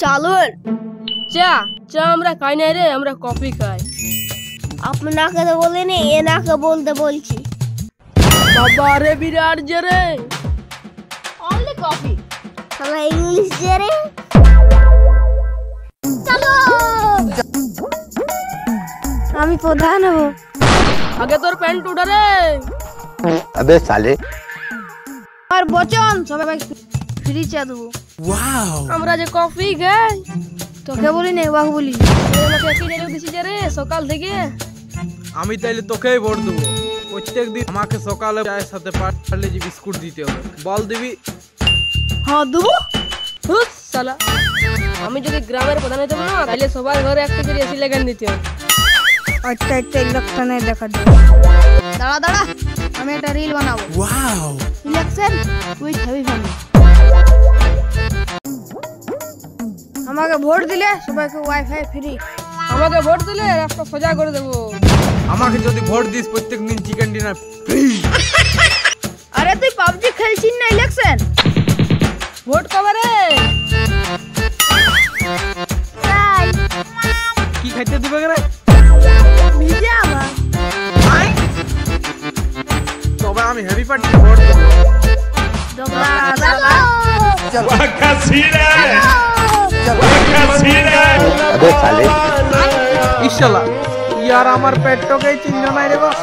দারুণ। চা চা আমরা খাই না রে, আমরা কফি খাই। আপনাকে তো বলিনি, এনাকে বলতে বলছি। বাবা রে বিরাট যে রে, অনলি কফি। শালা ইংলিশ যে রে। চলো আমি প্রধান হব। আগে তোর প্যান্ট উঠা রে। अबे साले আর বচন সবাই ফ্রি চা দেবো। আমরা যে কফি খাই, তোকে বলি না, বাবু বলি। আমাকে একই ডায়লগ দিছি যে রে সকাল থেকে। আমি তাইলে তোকেই ভোট দেবো। প্রত্যেকদিন আমাকে সকালে চায়ের সাথে পার্লে-জি বিস্কুট দিতে হবে। বল দিবি? হ্যাঁ দেবো। হুস শালা, আমি যদি গ্রামের প্রধান হইতাম না, তাহলে সবার ঘরে একটা করে এসি লাগান দিতে হবে। আচ্ছা আচ্ছা, লোকটা নেই দেখা দেবো। দাঁড়া দাঁড়া, আমি একটা রিল বানাবো। Election with heavy fun. আমাকে ভোট দিলে সবাইকে ওয়াইফাই ফ্রি। আমাকে ভোট দিলে রাস্তা সোজা করে দেবো। আমাকে যদি ভোট দিস প্রত্যেকদিন চিকেন ডিনার ফ্রি। আরে তুই পাবজি খেলছিস না ইলেকশন? ভোট কবে রে? তাই কি খাইতে দিবে রে? ভিজে আমার। তবে আমি হেভি পার্টি ভোট দেবো। ডগরা দাদা अबे साले ইশালা ইয়ার আমার পেটটাকেই চিহ্ন নাই রে বাস।